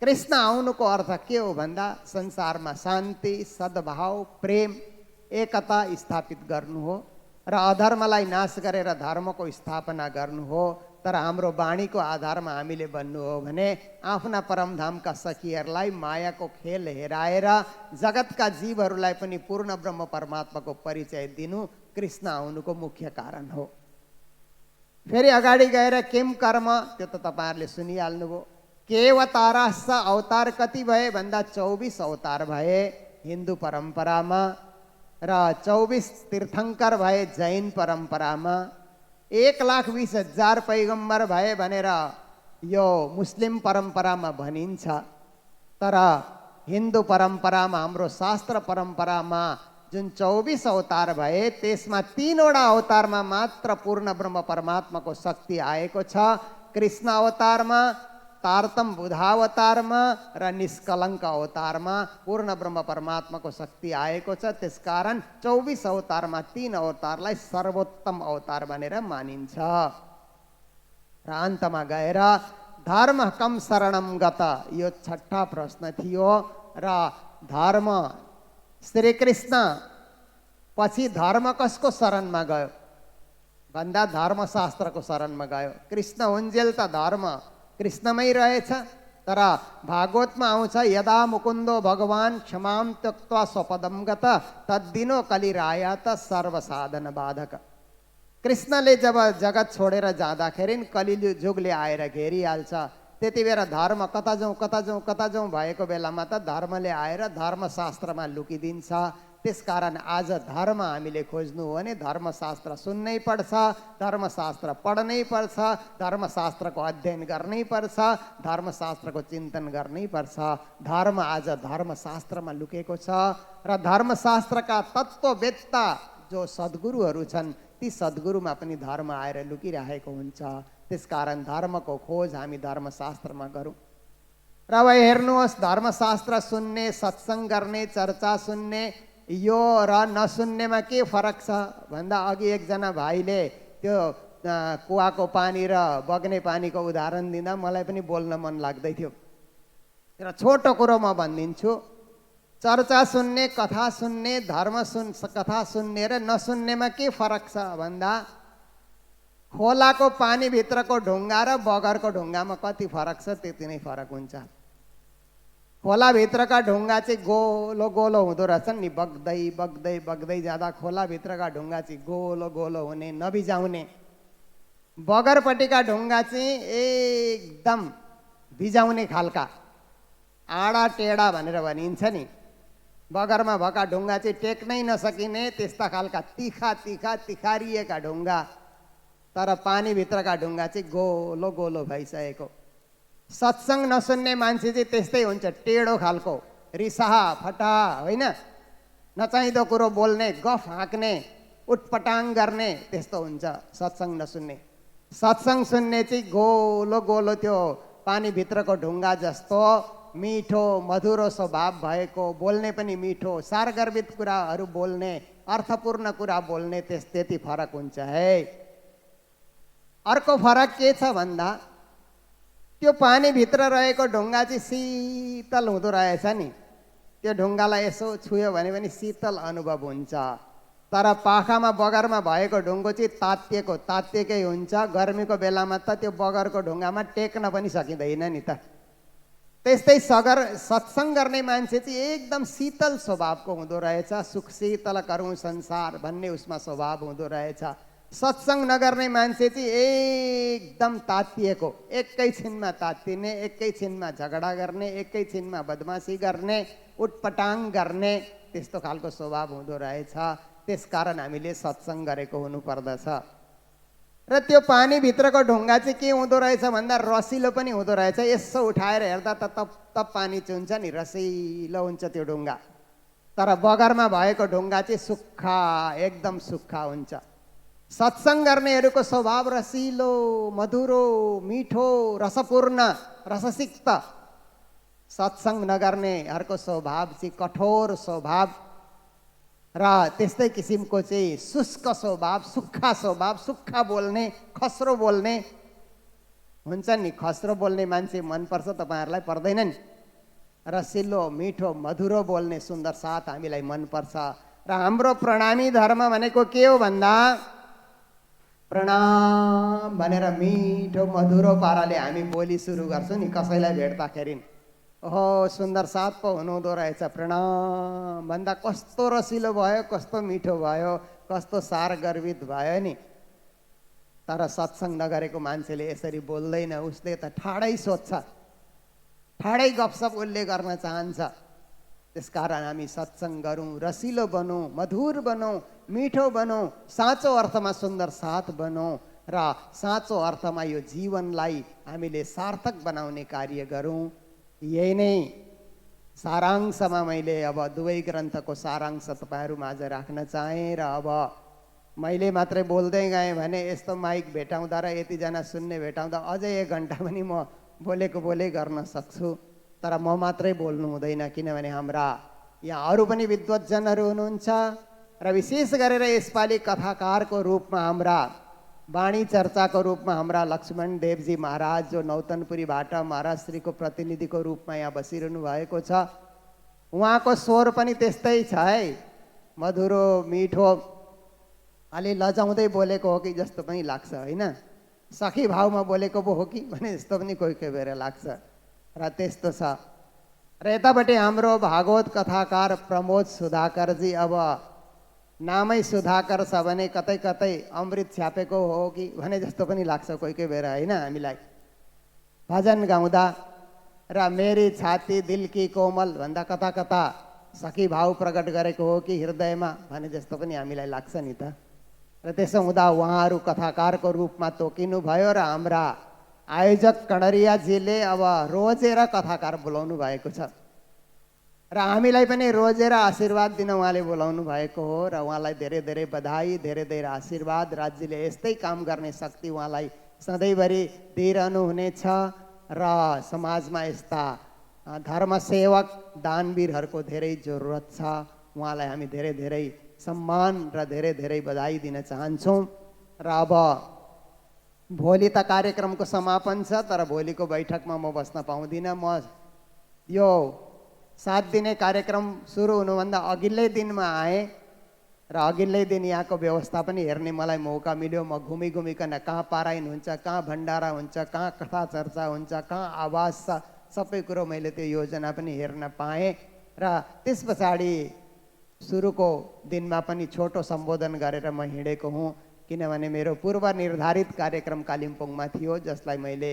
कृष्ण आउनुको अर्थ के हो भन्दा संसारमा शान्ति, सद्भाव, प्रेम, एकता स्थापित गर्नु हो र अधर्मलाई नाश गरेर धर्मको स्थापना गर्नु हो। तर हाम्रो वाणीको आधारमा हामीले भन्नु हो भने आफ्ना परमधामका सखीहरूलाई मायाको खेल हेराएर जगतका जीवहरूलाई पनि पूर्ण ब्रह्म परमात्माको परिचय दिनु कृष्ण आउनुको मुख्य कारण हो। फेरि अगाडि गएर किम कर्म, त्यो त तपाईँहरूले सुनिहाल्नुभयो। केवतारः अवतार कति भए भन्दा 24 अवतार भए हिन्दू परम्परामा र 24 तीर्थङ्कर भए जैन परम्परामा। 1,20,000 पैगम्बर भए भनेर यो मुस्लिम परम्परामा भनिन्छ। तर हिन्दू परम्परामा, हाम्रो शास्त्र परम्परामा जुन 24 अवतार भए त्यसमा 3वटा अवतारमा मात्र पूर्ण ब्रह्म परमात्माको शक्ति आएको छ। कृष्ण अवतारमा, तारतम बुधावतारमा र निष्कलङ्क अवतारमा पूर्ण ब्रह्म परमात्माको शक्ति आएको छ। त्यसकारण 24 अवतारमा 3 अवतारलाई सर्वोत्तम अवतार भनेर मानिन्छ। र अन्तमा गएर धर्म कम शरणम गत, यो 6ठा प्रश्न थियो। र धर्म, श्री कृष्ण पछि धर्म कसको शरणमा गयो भन्दा धर्मशास्त्रको शरणमा गयो। कृष्ण हुन्जेल त धर्म कृष्णमै रहेछ। तर भागवतमा आउँछ यदा मुकुन्दो भगवान क्षमाम त्यक्त्वा स्वपदम गत तद्दिनो कलिराया त सर्वसाधन बाधक। कृष्णले जब जगत छोडेर जाँदाखेरि कलियुगले आएर घेरिहाल्छ, त्यति बेला धर्म कता जाउँ कता जाउँ कता जाउँ भएको बेलामा त धर्मले आएर धर्मशास्त्रमा लुकिदिन्छ। त्यसकारण आज धर्म हामीले खोज्नु हो भने धर्मशास्त्र सुन्नै पर्छ, धर्मशास्त्र पढ्नै पर्छ, धर्मशास्त्रको अध्ययन गर्नै पर्छ, धर्मशास्त्रको चिन्तन गर्नै पर्छ। धर्म आज धर्मशास्त्रमा लुकेको छ र धर्मशास्त्रका तत्त्ववेत्ता जो सद्गुरुहरू छन् ती सद्गुरुमा पनि धर्म आएर लुकिरहेको हुन्छ। त्यसकारण धर्मको खोज हामी धर्मशास्त्रमा गरौँ। र अब हेर्नुहोस्, धर्मशास्त्र सुन्ने, सत्सङ्ग गर्ने, चर्चा सुन्ने यो र नसुन्नेमा के फरक छ भन्दा अघि एकजना भाइले त्यो कुवाको पानी र बग्ने पानीको उदाहरण दिँदा मलाई पनि बोल्न मन लाग्दै थियो। र छोटो कुरो म भनिदिन्छु, चर्चा सुन्ने, कथा सुन्ने, कथा सुन्ने र नसुन्नेमा के फरक छ भन्दा खोलाको पानीभित्रको ढुङ्गा र बगरको ढुङ्गामा कति फरक छ त्यति नै फरक हुन्छ। खोलाभित्रका ढुङ्गा चाहिँ गोलो गोलो हुँदो रहेछ नि, बग्दै बग्दै बग्दै जाँदा खोलाभित्रका ढुङ्गा चाहिँ गोलो गोलो हुने, नभिजाउने। बगरपट्टिका ढुङ्गा चाहिँ एकदम भिजाउने खालका, आडा टेढा भनेर भनिन्छ नि। बगरमा भएका ढुङ्गा चाहिँ टेक्नै नसकिने त्यस्ता खालका तिखा तिखा तिखारिएका ढुङ्गा, तर पानीभित्रका ढुङ्गा चाहिँ गोलो गोलो भइसकेको। सत्सङ्ग नसुन्ने मान्छे चाहिँ त्यस्तै हुन्छ, टेढो खालको, रिसाहा फटा होइन, नचाहिँदो कुरो बोल्ने, गफ हाँक्ने, उटपटाङ गर्ने, त्यस्तो हुन्छ सत्सङ्ग नसुन्ने। सत्सङ्ग सुन्ने चाहिँ गोलो गोलो त्यो पानीभित्रको ढुङ्गा जस्तो मिठो मधुरो स्वभाव भएको, बोल्ने पनि मिठो, सारगर्भित कुराहरू बोल्ने, अर्थपूर्ण कुरा बोल्ने, त्यति फरक हुन्छ है। अर्को फरक के छ भन्दा त्यो पानीभित्र रहेको ढुङ्गा चाहिँ शीतल हुँदो रहेछ नि, त्यो ढुङ्गालाई यसो छुयो भने पनि शीतल अनुभव हुन्छ। तर पाखामा बगरमा भएको ढुङ्गो चाहिँ तातिएकै हुन्छ। गर्मीको बेलामा त त्यो बगरको ढुङ्गामा टेक्न पनि सकिँदैन नि त। त्यस्तै सत्सङ्ग गर्ने मान्छे चाहिँ एकदम शीतल स्वभावको हुँदो रहेछ, सुख शीतल करूँ संसार भन्ने उसमा स्वभाव हुँदो रहेछ। सत्सङ्ग नगर्ने मान्छे चाहिँ एकदम तातिएको, एकैछिनमा तातिने, एकैछिनमा झगडा गर्ने, एकैछिनमा बदमासी गर्ने, उटपटाङ गर्ने, त्यस्तो खालको स्वभाव हुँदो रहेछ। त्यसकारण हामीले सत्सङ्ग गरेको हुनुपर्दछ। र त्यो पानीभित्रको ढुङ्गा चाहिँ के हुँदो रहेछ भन्दा रसिलो पनि हुँदो रहेछ। यसो उठाएर हेर्दा त तप तप पानी चुन्छ नि, रसिलो हुन्छ त्यो ढुङ्गा। तर बगरमा भएको ढुङ्गा चाहिँ सुक्खा, एकदम सुक्खा हुन्छ। सत्सङ्ग गर्नेहरूको स्वभाव रसिलो, मधुरो, मिठो, रसपूर्ण, रससिक्त। सत्सङ्ग नगर्नेहरूको स्वभाव चाहिँ कठोर स्वभाव र त्यस्तै किसिमको चाहिँ शुष्क स्वभाव, सुक्खा स्वभाव, सुक्खा बोल्ने, खस्रो बोल्ने हुन्छ नि। खस्रो बोल्ने मान्छे मनपर्छ तपाईँहरूलाई, पर्दैन नि? रसिलो, मिठो, मधुरो बोल्ने सुन्दर साथ हामीलाई मनपर्छ। र हाम्रो प्रणामी धर्म भनेको के हो भन्दा प्रणाम भनेर मिठो मधुरो पाराले हामी बोली सुरु गर्छौँ नि कसैलाई भेट्दाखेरि। ओहो सुन्दर साथ पो हुनुहुँदो रहेछ, प्रणाम भन्दा कस्तो रसिलो भयो, कस्तो मिठो भयो, कस्तो सारगर्भित भयो नि। तर सत्सङ्ग नगरेको मान्छेले यसरी बोल्दैन, उसले त ठाडै सोध्छ, ठाडै गफसप उसले गर्न चाहन्छ। त्यसकारण हामी सत्सङ्ग गरौँ, रसिलो बनौँ, मधुर बनौँ, मिठो बनौँ, साँचो अर्थमा सुन्दर साथ बनौँ र साँचो अर्थमा यो जीवनलाई हामीले सार्थक बनाउने कार्य गरौँ। यही नै सारांशमा मैले अब दुवै ग्रन्थको सारांश तपाईँहरू माझ राख्न चाहेँ। र अब मैले मात्रै बोल्दै गएँ भने यस्तो माइक भेटाउँदा र यतिजना सुन्ने भेटाउँदा अझै 1 घन्टा पनि म बोलेको गर्न सक्छु। तर म मात्रै बोल्नु हुँदैन, किनभने हाम्रा यहाँ अरू पनि विद्वज्जनहरू हुनुहुन्छ र विशेष गरेर यसपालि कथाकारको रूपमा हाम्रा वाणी चर्चाको रूपमा हाम्रा लक्ष्मण देवजी महाराज जो नौतनपुरीबाट महाराज श्रीको प्रतिनिधिको रूपमा यहाँ बसिरहनु भएको छ। उहाँको स्वर पनि त्यस्तै छ है, मधुरो मिठो, अलि लजाउँदै बोलेको हो कि जस्तो पनि लाग्छ होइन, सखी भावमा बोलेको पो हो कि भने जस्तो पनि कोही कोही बेर लाग्छ। र त्यस्तो छ। र यतापट्टि हाम्रो भागवत कथाकार प्रमोद सुधाकरजी, अब नामै सुधाकर छ भने कतै कतै अमृत छ्यापेको हो कि भने जस्तो पनि लाग्छ कोही कोही बेर होइन हामीलाई। भजन गाउँदा र मेरी छाती दिल की कोमल भन्दा कता कता सखी भाव प्रकट गरेको हो कि हृदयमा भने जस्तो पनि हामीलाई लाग्छ नि त। र त्यसो हुँदा उहाँहरू कथाकारको रूपमा तोकिनु भयो र हाम्रा आयोजक कणरियाजीले अब रोजेर कथाकार बोलाउनु भएको छ र हामीलाई पनि रोजेर आशीर्वाद दिन उहाँले बोलाउनु भएको हो र उहाँलाई धेरै धेरै बधाई, धेरै धेरै आशीर्वाद। राज्यले यस्तै काम गर्ने शक्ति उहाँलाई सधैँभरि दिइरहनु हुनेछ र समाजमा यस्ता धर्मसेवक दानवीरहरूको धेरै जरुरत छ। उहाँलाई हामी धेरै धेरै सम्मान र धेरै धेरै बधाई दिन चाहन्छौँ। र अब भोलि त कार्यक्रमको समापन छ, तर भोलिको बैठकमा म बस्न पाउँदिनँ। म यो 7 दिने कार्यक्रम सुरु हुनुभन्दा अघिल्लै दिनमा आएँ र अघिल्लै दिन यहाँको व्यवस्था पनि हेर्ने मलाई मौका मिल्यो। म घुमिकन कहाँ पारायण हुन्छ, कहाँ भण्डारा हुन्छ, कहाँ कथा चर्चा हुन्छ, कहाँ आवाज छ, सबै कुरो मैले त्यो योजना पनि हेर्न पाएँ। र त्यस पछाडि सुरुको दिनमा पनि छोटो सम्बोधन गरेर म हिँडेको हुँ, किनभने मेरो पूर्व निर्धारित कार्यक्रम कालिम्पोङमा थियो, जसलाई मैले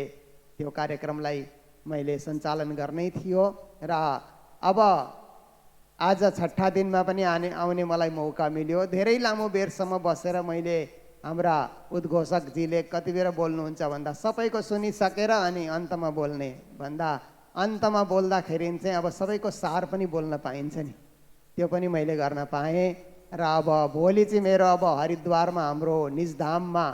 त्यो कार्यक्रमलाई मैले सञ्चालन गर्नै थियो। र अब आज 6ठा दिनमा पनि आउने मलाई मौका मिल्यो। धेरै लामो बेरसम्म बसेर मैले हाम्रा उद्घोषकजीले कति बेर बोल्नुहुन्छ भन्दा सबैको सुनिसकेर अनि अन्तमा बोल्ने भन्दा अन्तमा बोल्दाखेरि चाहिँ अब सबैको सार पनि बोल्न पाइन्छ नि, त्यो पनि मैले गर्न पाएँ। र अब भोलि चाहिँ मेरो अब हरिद्वारमा हाम्रो निजधाममा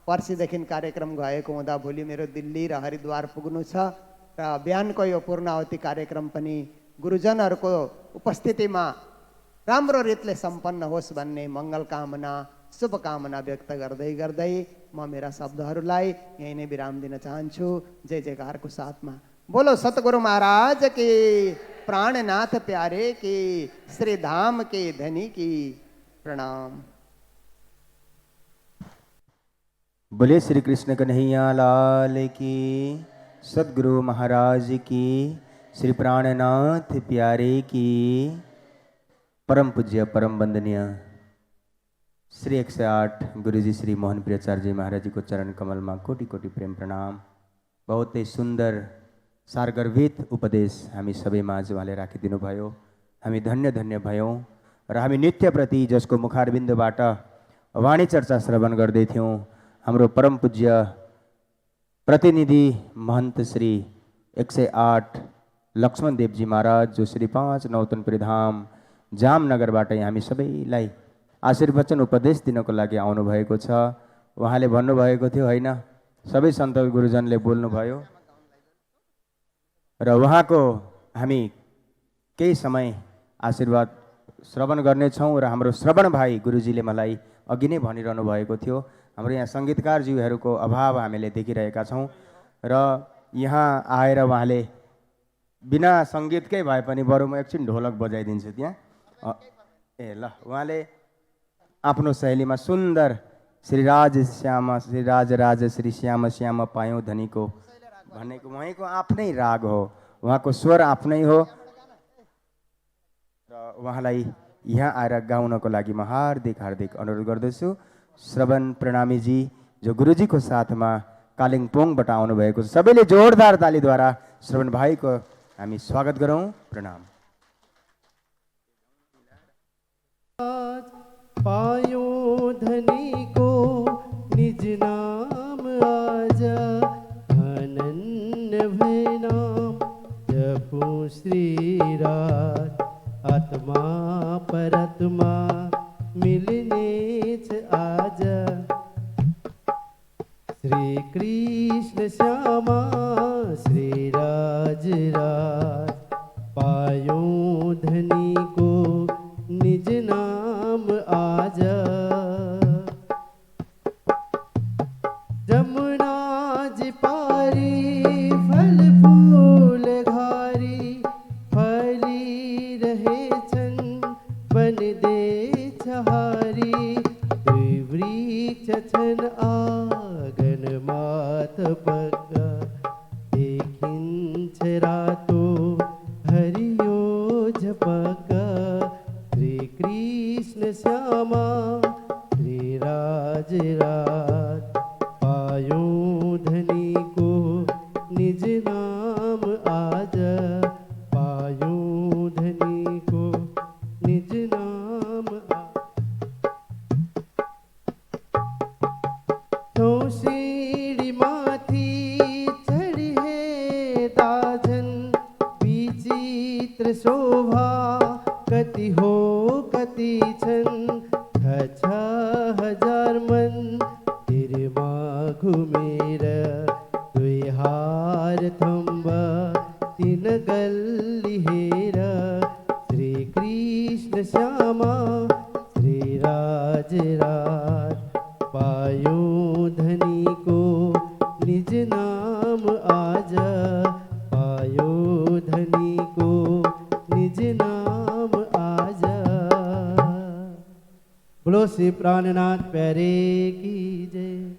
पर्सिदेखि कार्यक्रम गएको हुँदा भोलि मेरो दिल्ली र हरिद्वार पुग्नु छ र बिहानको यो पूर्णाहुति कार्यक्रम पनि गुरुजनहरूको उपस्थितिमा राम्रो रीतले सम्पन्न होस् भन्ने मङ्गल कामना, शुभकामना व्यक्त गर्दै गर्दै म मेरा शब्दहरूलाई यहीँ नै विराम दिन चाहन्छु। जय जयकारको साथमा बोलो सतगुरु महाराज की, प्राणनाथ प्यारे की, श्री धाम के धनी की प्रणाम। बोले श्री कृष्ण कन्हैया लाल की, सदगुरु महाराज की, श्री प्राणनाथ प्यारे की, परम पूज्य परम वंदनीय श्री 108 गुरुजी श्री मोहन प्रियाचार्य जी महाराज जी को चरण कमल में कोटि कोटि प्रेम प्रणाम। बहुत ही सुंदर सारगर्भित उपदेश हामी सबै माझ उहाँले राखिदिनु भयो। हामी धन्य धन्य भयौँ र हामी नित्यप्रति जसको मुखारबिन्दबाट वाणी चर्चा श्रवण गर्दै थियौँ, हाम्रो परम पूज्य प्रतिनिधि महन्त श्री 108 लक्ष्मण देवजी महाराज जो श्री 5 नौतनपुरी धाम जामनगरबाट हामी सबैलाई आशीर्वचन उपदेश दिनको लागि आउनुभएको छ। उहाँले भन्नुभएको थियो होइन, सबै सन्त गुरुजनले बोल्नुभयो र उहाँको हामी केही समय आशीर्वाद श्रवण गर्नेछौँ। र हाम्रो श्रवण भाइ गुरुजीले मलाई अघि नै भनिरहनु भएको थियो, हाम्रो यहाँ सङ्गीतकारज्यूहरूको अभाव हामीले देखिरहेका छौँ र यहाँ आएर उहाँले बिना सङ्गीतकै भए पनि बरु म एकछिन ढोलक बजाइदिन्छु त्यहाँ। ए ल, उहाँले आफ्नो शैलीमा सुन्दर श्री राज राज श्री श्याम श्याम पायौँ धनीको भनेको उहाँको आफ्नै राग हो, उहाँको स्वर आफ्नै हो र उहाँलाई यहाँ आएर गाउनको लागि म हार्दिक हार्दिक अनुरोध गर्दछु। श्रवण प्रणामीजी जो गुरुजीको साथमा कालिम्पोङबाट आउनुभएको छ, सबैले जोरदार तालीद्वारा श्रवण भाइको हामी स्वागत गरौँ। प्रणाम। पायो धनी को निज नाम आजा, अनन्य भय नाम जपू श्री राज, आत्मा परत्मा मिलने छ आजा, श्री कृष्ण श्यामा श्री राज राज, पायो धनी को निज नाम आजा, जमुना जी पारी फल फूल घारी, फली रहे छन बन दे छहारी, वृक्ष छन आगन मात पक्का, देखिन छरातो हरियो झपका, श्री कृष्ण श्यामा श्री राज राज, पायो धनी को निज सुमेर दुई हार थम्बा तीन गल्ली हेर श्री कृष्ण श्यामा श्री राज रात पायो धनी को निज नाम आज पायो धनी को निज नाम आज। बोलो श्री प्राणनाथ प्यारे की जय।